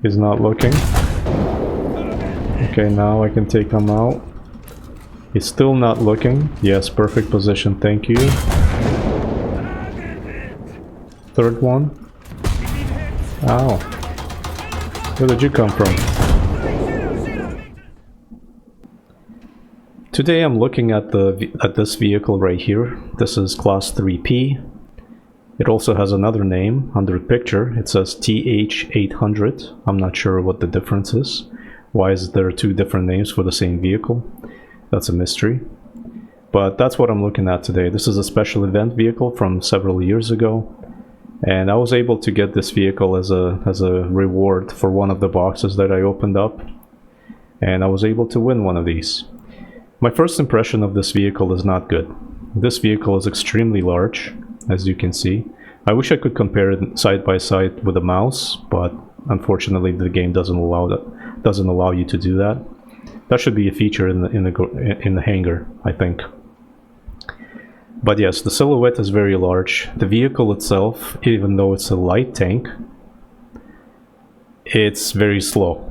He's not looking. Okay, now I can take him out. He's still not looking. Yes, perfect position, thank you. Third one. Ow. Where did you come from? Today I'm looking at this vehicle right here. This is Class 3P. It also has another name under the picture. It says TH800. I'm not sure what the difference is. Why is there two different names for the same vehicle? That's a mystery. But that's what I'm looking at today. This is a special event vehicle from several years ago. And I was able to get this vehicle as a reward for one of the boxes that I opened up. And I was able to win one of these. My first impression of this vehicle is not good. This vehicle is extremely large, as you can see. I wish I could compare it side by side with a mouse, but unfortunately the game doesn't allow you to do that. That should be a feature in the hangar, I think. But yes, the silhouette is very large. The vehicle itself, even though it's a light tank, it's very slow.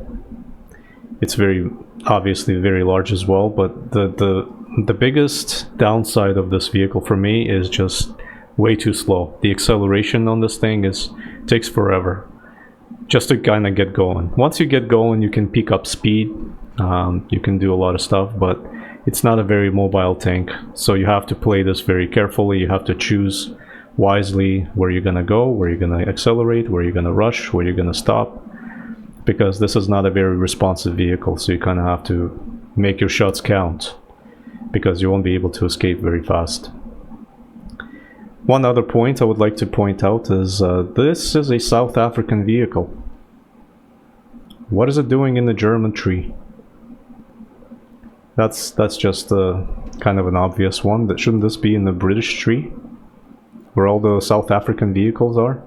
It's very obviously very large as well, but the biggest downside of this vehicle for me is just way too slow. The acceleration on this thing takes forever just to kind of get going. Once you get going, you can pick up speed, you can do a lot of stuff, but it's not a very mobile tank, so you have to play this very carefully. You have to choose wisely where you're gonna go, where you're gonna accelerate, where you're gonna rush, where you're gonna stop, because this is not a very responsive vehicle, so you kind of have to make your shots count, because you won't be able to escape very fast. One other point I would like to point out is this is a South African vehicle. What is it doing in the German tree? That's just kind of an obvious one. That shouldn't this be in the British tree, where all the South African vehicles are?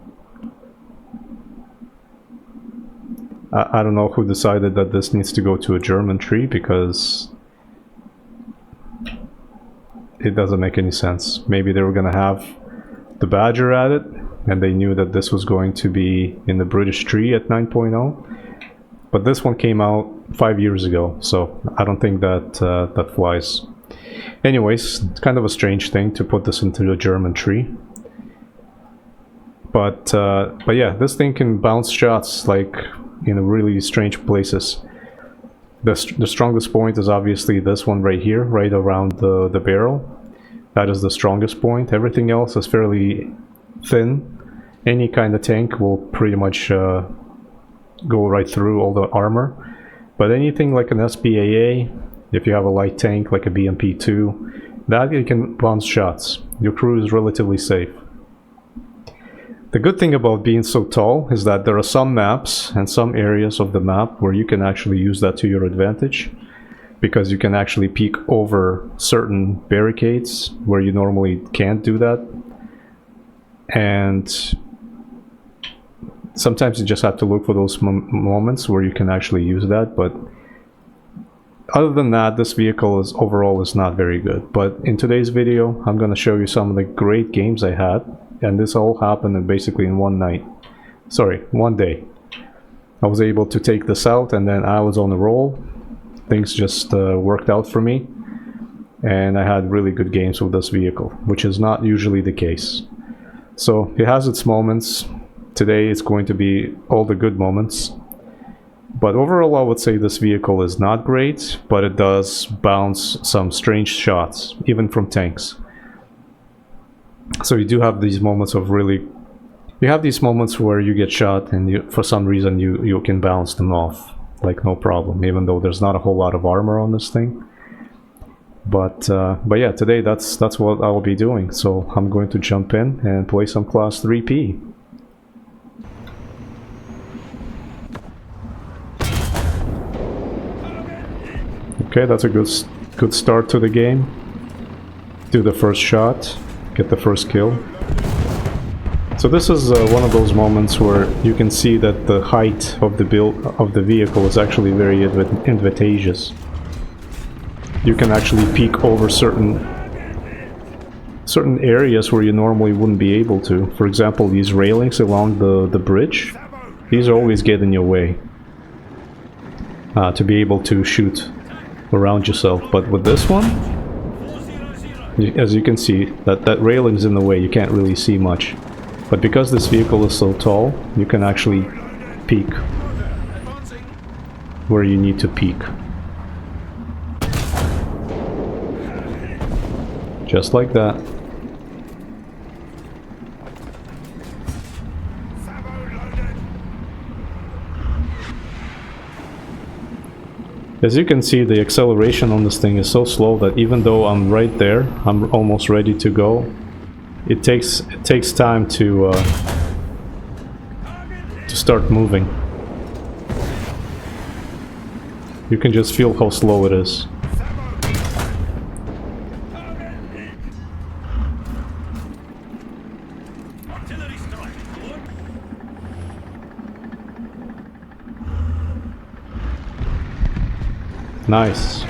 I don't know who decided that this needs to go to a German tree, because it doesn't make any sense. Maybe they were gonna have the Badger at it, and they knew that this was going to be in the British tree at 9.0. But this one came out 5 years ago, so I don't think that that flies. Anyways, it's kind of a strange thing to put this into a German tree. But yeah, this thing can bounce shots like in really strange places. The strongest point is obviously this one right here, right around the barrel. That is the strongest point. Everything else is fairly thin. Any kind of tank will pretty much go right through all the armor. But anything like an SPAA, if you have a light tank like a BMP-2, that you can bounce shots. Your crew is relatively safe. The good thing about being so tall is that there are some maps and some areas of the map where you can actually use that to your advantage, because you can actually peek over certain barricades where you normally can't do that. And sometimes you just have to look for those moments where you can actually use that. But other than that, this vehicle overall is not very good. But in today's video, I'm going to show you some of the great games I had. And this all happened basically in one day. I was able to take this out, and then I was on a roll. Things just worked out for me. And I had really good games with this vehicle, which is not usually the case. So it has its moments. Today it's going to be all the good moments. But overall I would say this vehicle is not great, but it does bounce some strange shots, even from tanks. So you do have these moments of you have these moments where you get shot and for some reason you can bounce them off, like no problem, even though there's not a whole lot of armor on this thing. But yeah, today that's what I'll be doing. So I'm going to jump in and play some Class 3P. Okay, that's a good start to the game. Do the first shot, get the first kill. So this is one of those moments where you can see that the height of the vehicle is actually very advantageous. You can actually peek over certain areas where you normally wouldn't be able to. For example, these railings along the bridge, these always get in your way. to be able to shoot around yourself. But with this one, as you can see, that railing's in the way, you can't really see much. But because this vehicle is so tall, you can actually peek where you need to peek. Just like that. As you can see, the acceleration on this thing is so slow that even though I'm right there, I'm almost ready to go, it takes time to start moving. You can just feel how slow it is. Nice.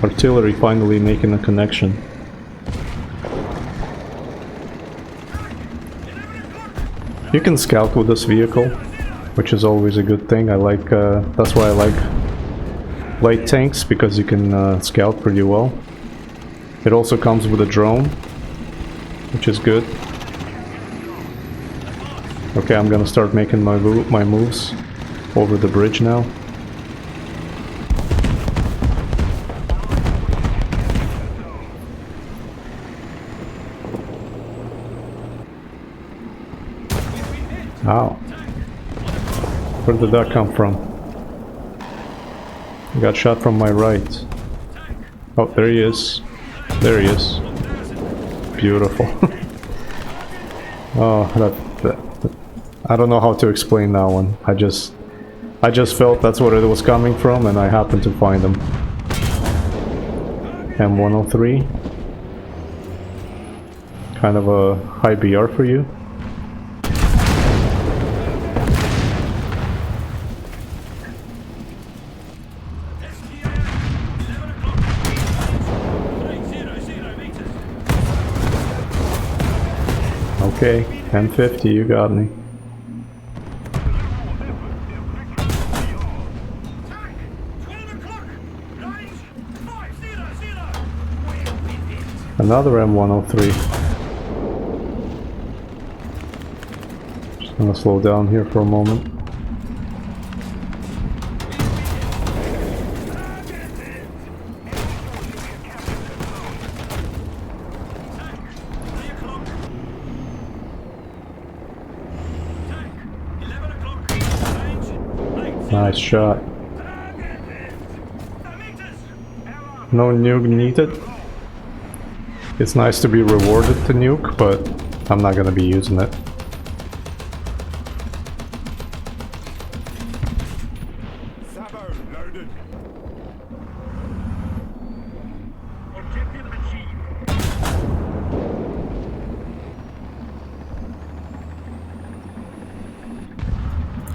Artillery finally making a connection. You can scout with this vehicle, which is always a good thing. I like, that's why I like light tanks, because you can scout pretty well. It also comes with a drone, which is good. Okay, I'm gonna start making my moves over the bridge now. Ow. Where did that come from? I got shot from my right. Oh, there he is. There he is. Beautiful. Oh, I don't know how to explain that one. I just felt that's where it was coming from, and I happened to find him. M103. Kind of a high BR for you. Okay, M50, you got me. Another M103. Just gonna slow down here for a moment. Nice shot. No nuke needed. It's nice to be rewarded to nuke, but I'm not gonna be using it.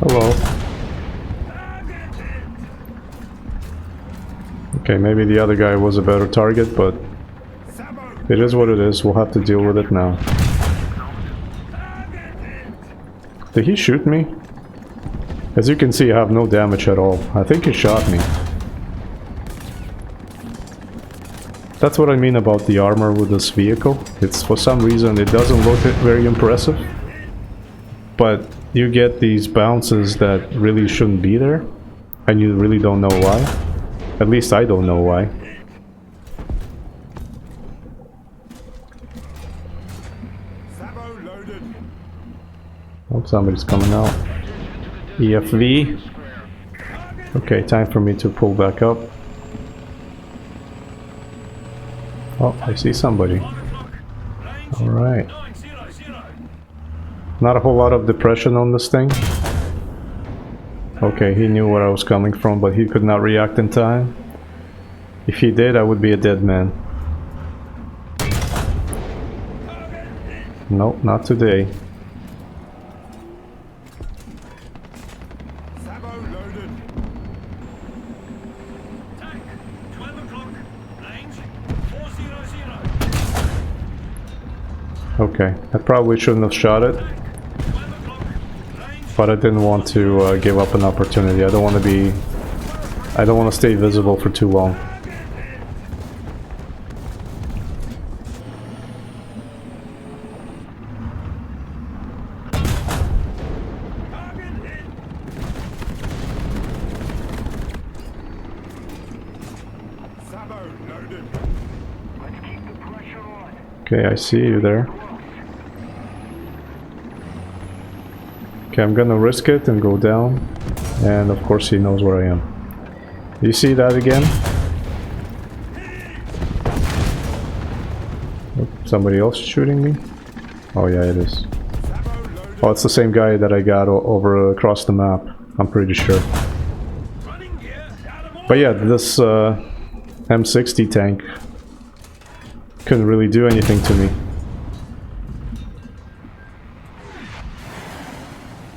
Hello. Okay, maybe the other guy was a better target, but it is what it is. We'll have to deal with it now. Did he shoot me? As you can see, I have no damage at all. I think he shot me. That's what I mean about the armor with this vehicle. It's, for some reason, it doesn't look very impressive, but you get these bounces that really shouldn't be there, and you really don't know why. At least I don't know why. Oh, somebody's coming out. EFV. Okay, time for me to pull back up. Oh, I see somebody. Alright. Not a whole lot of depression on this thing. Okay, he knew where I was coming from, but he could not react in time. If he did, I would be a dead man. Nope, not today. Okay, I probably shouldn't have shot it, but I didn't want to give up an opportunity. I don't want to be I don't want to stay visible for too long. Okay, I see you there. Okay, I'm gonna risk it and go down. And of course he knows where I am. You see that again? Oh, somebody else shooting me? Oh yeah, it is. Oh, it's the same guy that I got over across the map. I'm pretty sure. But yeah, this M60 tank couldn't really do anything to me.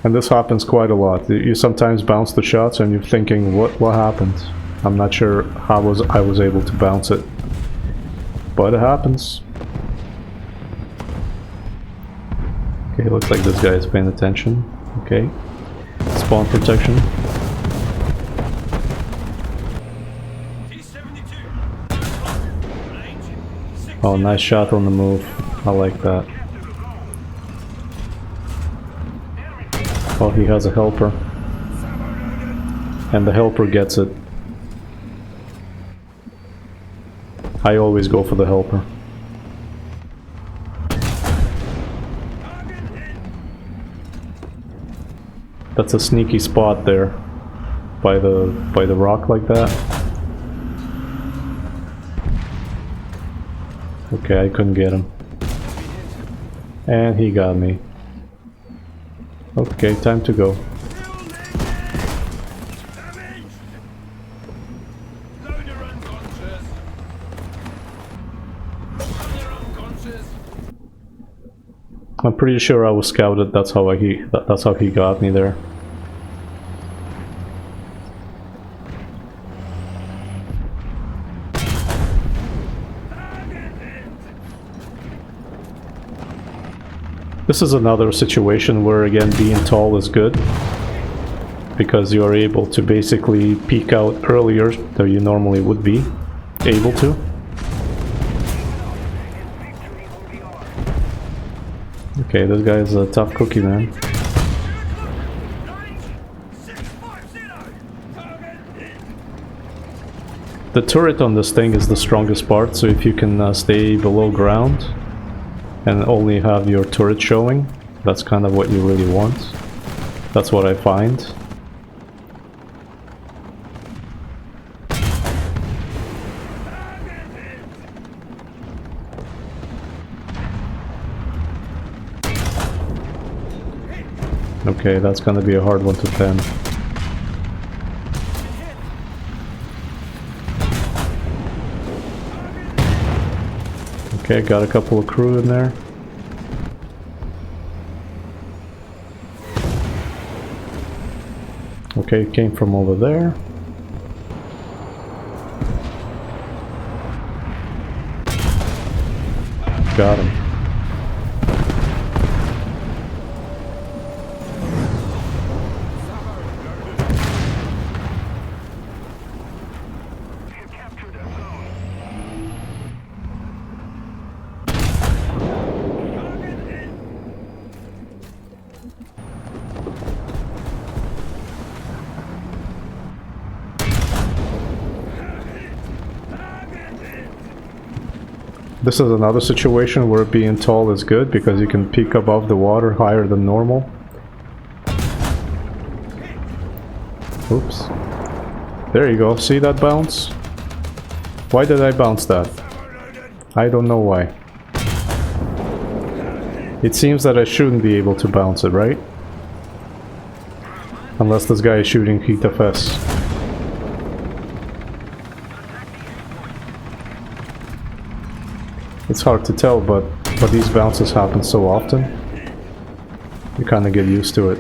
And this happens quite a lot. You sometimes bounce the shots and you're thinking, what happened? I'm not sure how I was able to bounce it. But it happens. Okay, looks like this guy is paying attention. Okay. Spawn protection. Oh, nice shot on the move. I like that. Oh, he has a helper. And the helper gets it. I always go for the helper. That's a sneaky spot there. By the rock like that. Okay, I couldn't get him. And he got me. Okay, time to go. I'm pretty sure I was scouted. That's how he got me there. This is another situation where, again, being tall is good, because you are able to basically peek out earlier than you normally would be able to. Okay, this guy is a tough cookie, man. The turret on this thing is the strongest part, so if you can stay below ground and only have your turret showing, that's kind of what you really want. That's what I find. Okay, that's gonna be a hard one to pen. Okay, got a couple of crew in there. Okay, came from over there. Got him. This is another situation where being tall is good because you can peek above the water higher than normal. Oops. There you go. See that bounce? Why did I bounce that? I don't know why. It seems that I shouldn't be able to bounce it, right? Unless this guy is shooting Heat FS. It's hard to tell, but these bounces happen so often, you kind of get used to it.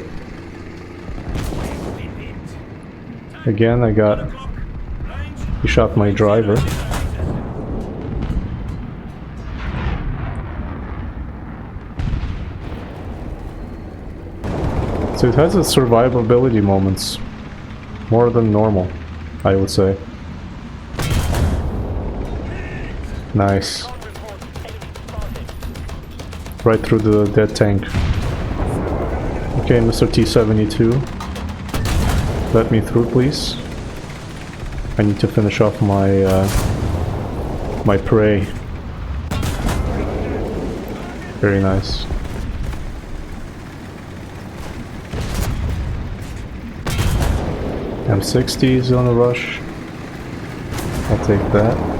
Again, he shot my driver. So it has its survivability moments, more than normal. I would say. Nice. Right through the dead tank. Okay, Mr. T-72. Let me through, please. I need to finish off my my prey. Very nice. M60 is on a rush. I'll take that.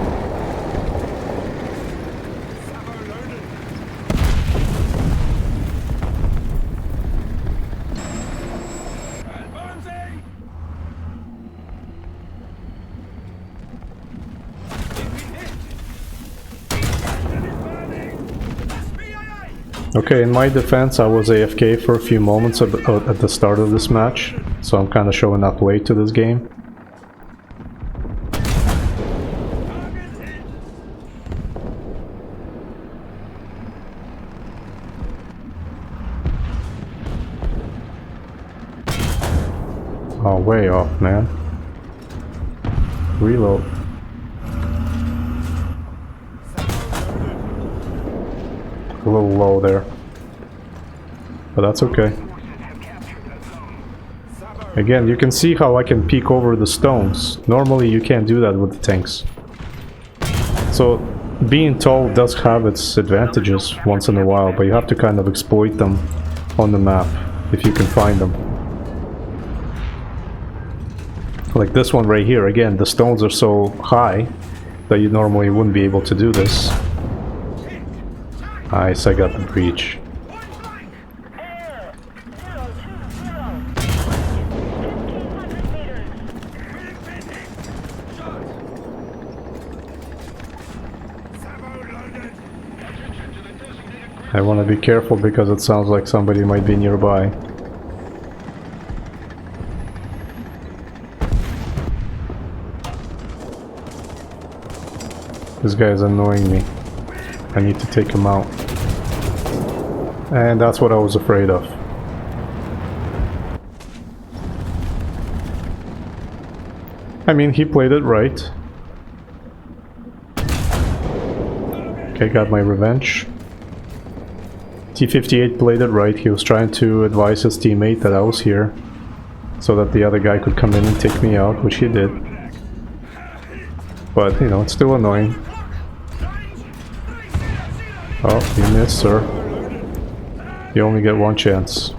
Okay, in my defense, I was AFK for a few moments at the start of this match, so I'm kind of showing up late to this game. Oh, way off, man. Reload. A little low there, but that's okay. Again, you can see how I can peek over the stones. Normally you can't do that with the tanks. So being tall does have its advantages once in a while, but you have to kind of exploit them on the map if you can find them. Like this one right here, again, the stones are so high that you normally wouldn't be able to do this. Nice, I got the breach. I want to be careful because it sounds like somebody might be nearby. This guy is annoying me. I need to take him out. And that's what I was afraid of. I mean, he played it right. Okay, got my revenge. T-58 played it right. He was trying to advise his teammate that I was here, so that the other guy could come in and take me out, which he did. But, you know, it's still annoying. Oh, you missed, sir. You only get one chance.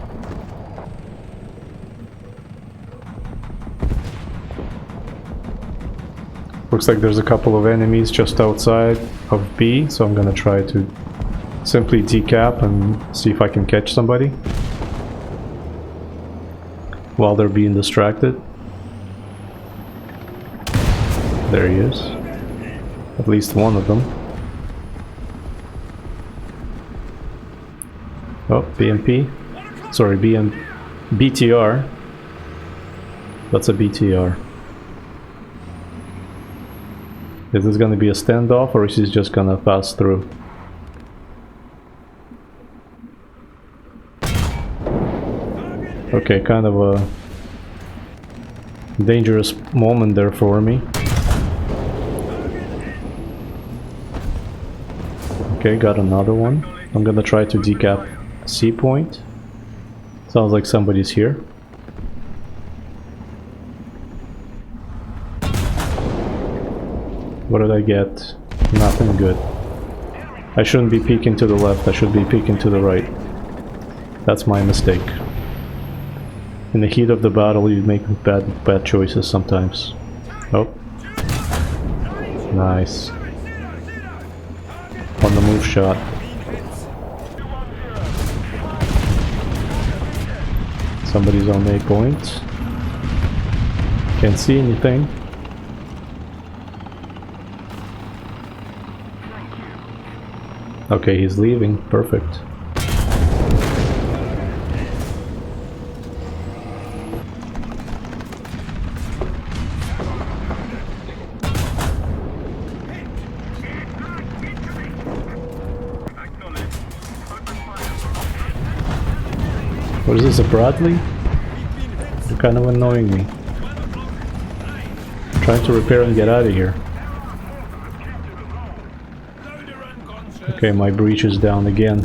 Looks like there's a couple of enemies just outside of B, so I'm gonna try to simply decap and see if I can catch somebody while they're being distracted. There he is. At least one of them. Oh, BMP. Sorry, BTR. That's a BTR. Is this gonna be a standoff or is he just gonna pass through? Okay, kind of a dangerous moment there for me. Okay, got another one. I'm gonna try to decap C point. Sounds like somebody's here. What did I get? Nothing good. I shouldn't be peeking to the left, I should be peeking to the right. That's my mistake. In the heat of the battle, you make bad choices sometimes. Oh. Nice. On the move shot. Somebody's on A point. Can't see anything. Okay, he's leaving. Perfect. What is this, a Bradley? You're kind of annoying me. trying to repair and get out of here. Okay, my breach is down again.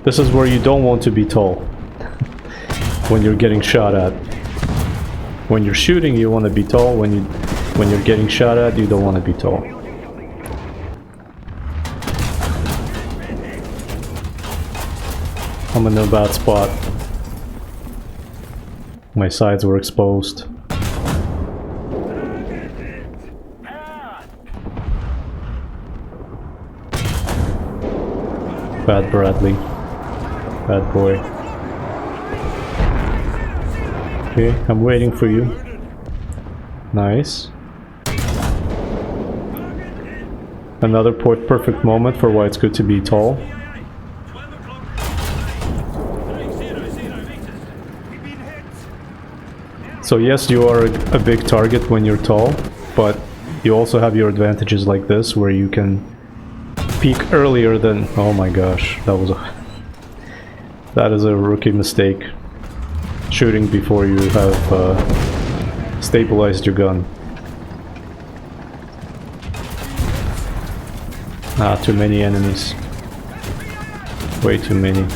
This is where you don't want to be tall. When you're getting shot at. When you're shooting, you want to be tall. When you're getting shot at, you don't want to be tall. I'm in a bad spot. My sides were exposed. Bad Bradley. Bad boy. Okay, I'm waiting for you. Nice. Another perfect moment for why it's good to be tall. So yes, you are a big target when you're tall, but you also have your advantages like this, where you can peak earlier than... Oh my gosh, that is a rookie mistake. Shooting before you have stabilized your gun. Ah, too many enemies. Way too many.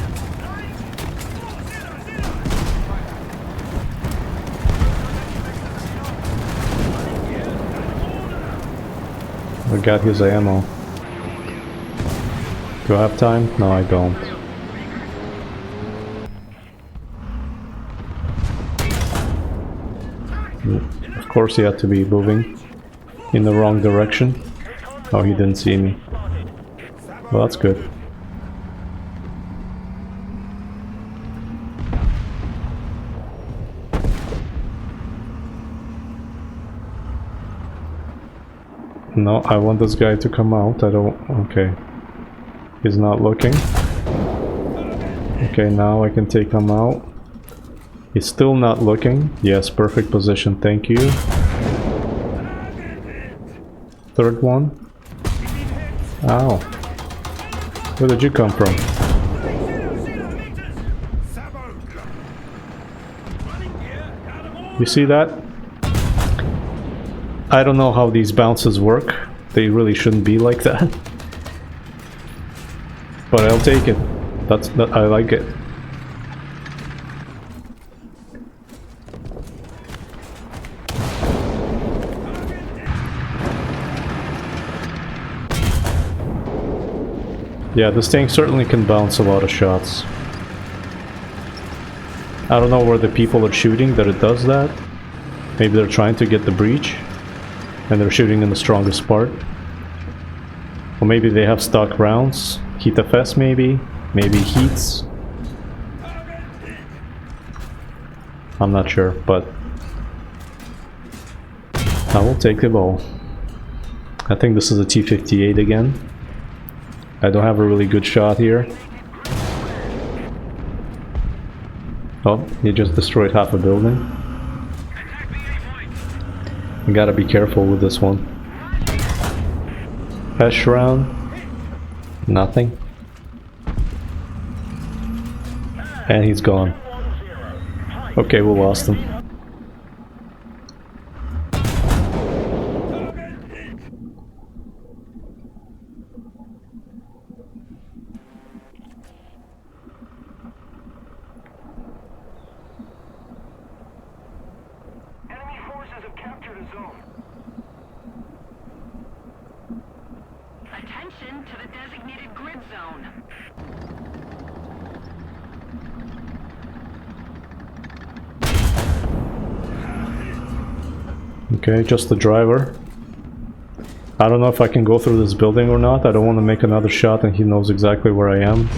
I got his ammo. Do I have time? No, I don't. Of course he had to be moving in the wrong direction. Oh, he didn't see me. Well, that's good. No, I want this guy to come out. I don't... Okay. He's not looking. Okay, now I can take him out. He's still not looking. Yes, perfect position. Thank you. Third one. Ow. Where did you come from? You see that? I don't know how these bounces work. They really shouldn't be like that. But I'll take it. I like it. Yeah, this tank certainly can bounce a lot of shots. I don't know where the people are shooting that it does that. Maybe they're trying to get the breach and they're shooting in the strongest part. Or maybe they have stock rounds. Heat FS maybe? Maybe heats? I'm not sure, but I will take the ball. I think this is a T-58 again. I don't have a really good shot here. Oh, he just destroyed half a building. I gotta be careful with this one. Pesh round. Nothing. And he's gone. Okay, we lost him. Enemy forces have captured a zone. Attention to the designated grid zone. Okay, just the driver. I don't know if I can go through this building or not. I don't want to make another shot and he knows exactly where I am.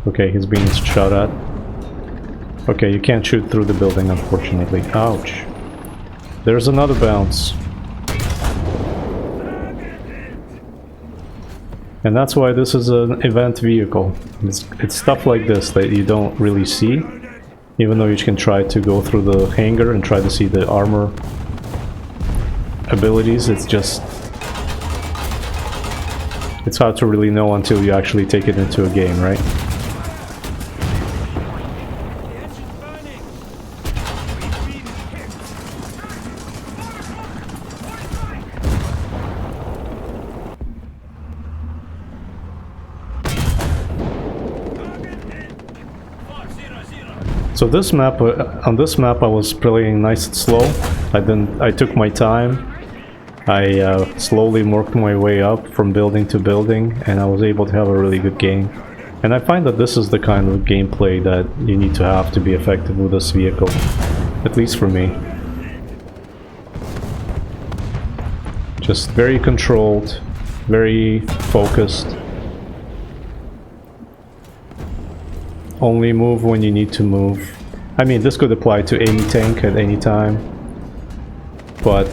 Okay, he's being shot at. Okay, you can't shoot through the building, unfortunately. Ouch. There's another bounce. And that's why this is an event vehicle. It's stuff like this that you don't really see, even though you can try to go through the hangar and try to see the armor abilities. It's just... it's hard to really know until you actually take it into a game, right? So this map, on this map I was playing nice and slow. I took my time. I slowly worked my way up from building to building, and I was able to have a really good game. And I find that this is the kind of gameplay that you need to have to be effective with this vehicle. At least for me. Just very controlled, very focused. Only move when you need to move. I mean, this could apply to any tank at any time, but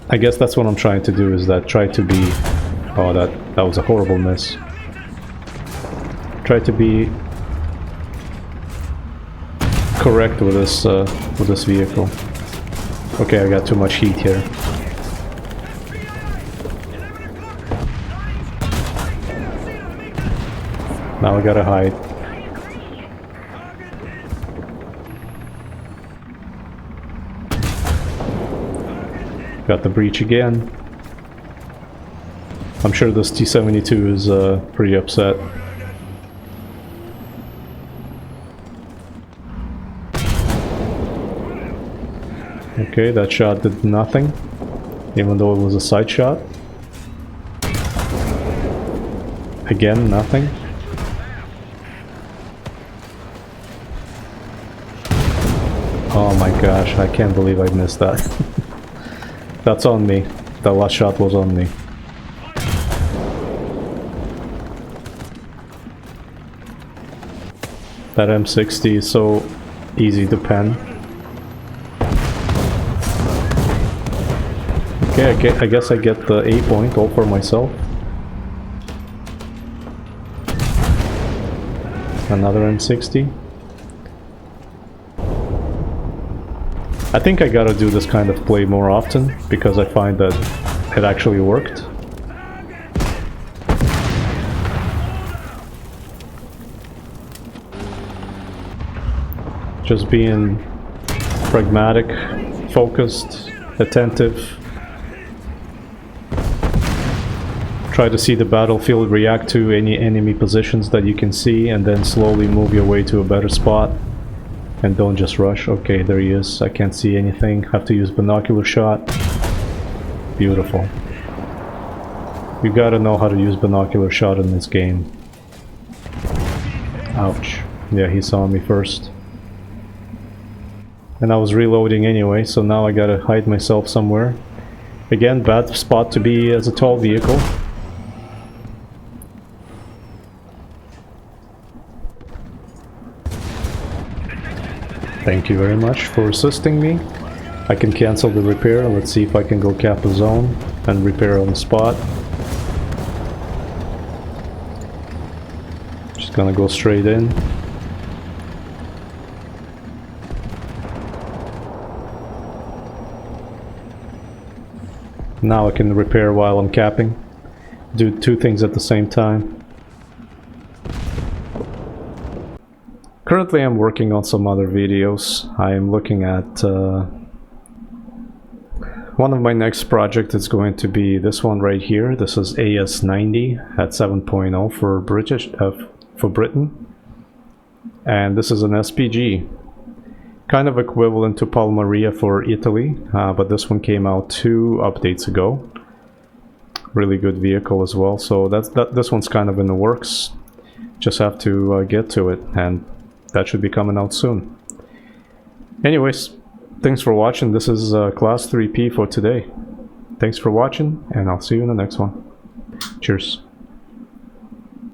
I guess that's what I'm trying to do, is that try to be... Oh, that was a horrible miss. Try to be correct with this vehicle. Okay, I got too much heat here. Now I gotta hide. Got the breach again. I'm sure this T-72 is pretty upset. Okay, that shot did nothing, even though it was a side shot. Again, nothing. Oh my gosh, I can't believe I missed that. That's on me. That last shot was on me. That M60 is so easy to pen. Okay, I guess I get the A point all for myself. Another M60. I think I gotta do this kind of play more often, because I find that it actually worked. Just being pragmatic, focused, attentive. Try to see the battlefield, react to any enemy positions that you can see, and then slowly move your way to a better spot. And don't just rush. Okay, there he is. I can't see anything. Have to use binocular shot. Beautiful. You gotta know how to use binocular shot in this game. Ouch. Yeah, he saw me first. And I was reloading anyway, so now I gotta hide myself somewhere. Again, bad spot to be as a tall vehicle. Thank you very much for assisting me. I can cancel the repair. Let's see if I can go cap the zone and repair on the spot. Just gonna go straight in. Now I can repair while I'm capping. Do two things at the same time. Currently I'm working on some other videos. I am looking at one of my next projects is going to be this one right here. This is AS90 at 7.0 for Britain. And this is an SPG. Kind of equivalent to Palmaria for Italy, but this one came out 2 updates ago. Really good vehicle as well. So this one's kind of in the works. Just have to get to it, and that should be coming out soon. Anyways, thanks for watching. This is Class 3P for today. Thanks for watching, and I'll see you in the next one. Cheers.